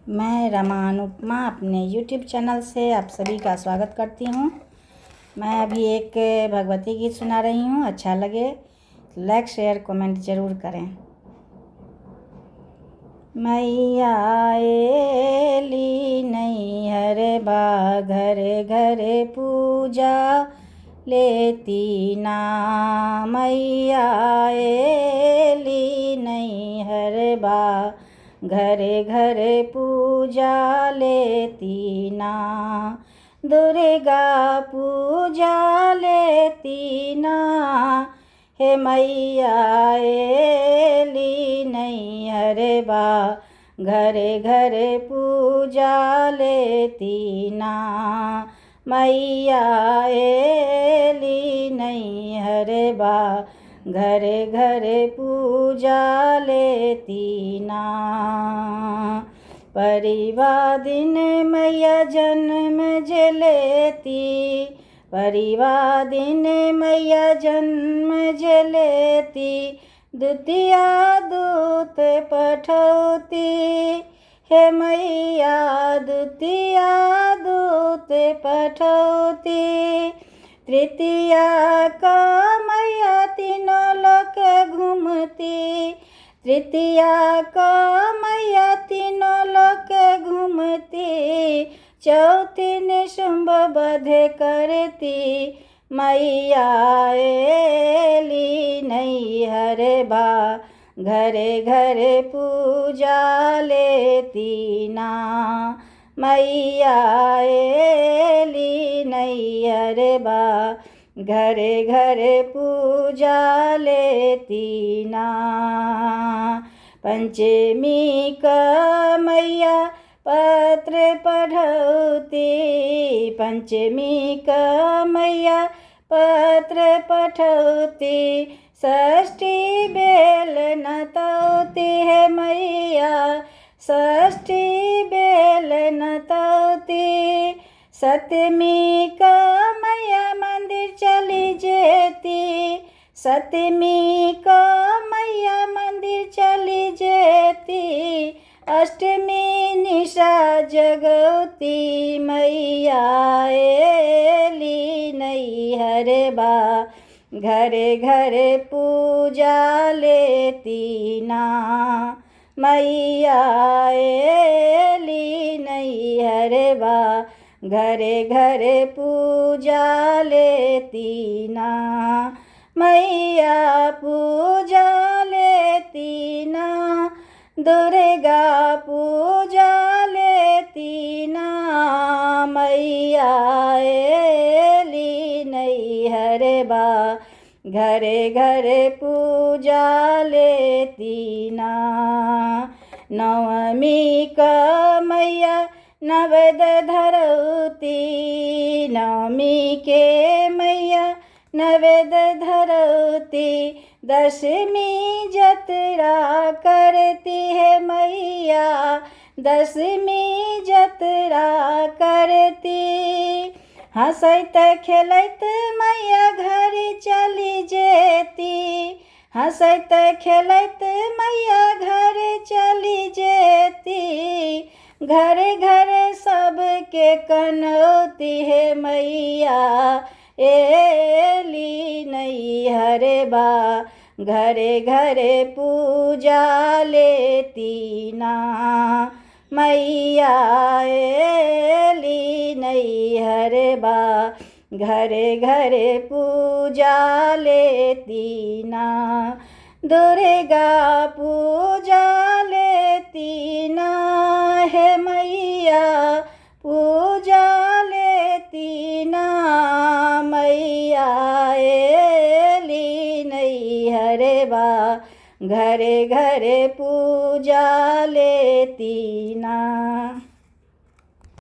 मैं रमा अनुपमा अपने YouTube channel से आप सभी का स्वागत करती हूँ। मैं अभी एक भगवती गीत सुना रही हूँ। अच्छा लगे लाइक शेयर कमेंट ज़रूर करें। मैया एली नैहर बा घरे घरे पूजा लेती ना। मैया एली नैहर बा घरे घरे पूजा लेती ना। दुर्गा पूजा लेती ना। हे मैया एली नैहर बा घरे घरे पूजा लेती ना। मैया एली नैहर बा घरे घरे पूजा लेती ना। परिवार दिन मैया जन्म जे लेती। परिवार दिन मैया जन्म जे लेती। द्वितीया दूत पठौती। हे मैया द्वितीया दूत पठौती। तृतीया का मैया तीनों लोक घूमती। तृतीया का मैया तीनों लोक घूमती। चौथी निशुंभ वध करती। मैया एली नैहर बा घरे घरे पूजा लेती ना। मैया एली नैहर बा घरे घरे पूजा लेती ना। पंचमी का मैया पत्र पढ़ौती। पंचमी का मैया पत्र पठौती। षष्ठी बेल नतौती। है मैया षष्ठी बेल नतौती। सप्तमी का मैया मंदिर चली जेती। सप्तमी का मैया मंदिर चली जेती। अष्टमी निशा जगौती। मैया एली नैहर बा घरे घरे पूजा लेती ना। मैया एली नैहर बा घरे घरे पूजा लेती ना। मैया पूजा लेती ना। दुर्गा पूजा लेती ना। मैया एली नैहर बा घरे घरे पूजा लेती ना। नवमी का मैया नवेद धरौती। नवमी के मैया नवेद धरौती। दशमी जतरा करती है मैया दशमी जतरा करती। हंसैत खेलैत मैया घर चली जेती। हंसैत खेलैत मैया घर चली जेती। घरे घरे सबके कनौती। है मैया एली नैहर बा घरे घरे पूजा लेती ना। मैया एली नैहर बा घरे घरे पूजा लेती ना। दुर्गा पूजा लेती ना। है मैया पूजा लेती ना। मैया एली नैहर बा घरे घरे पूजा लेती ना।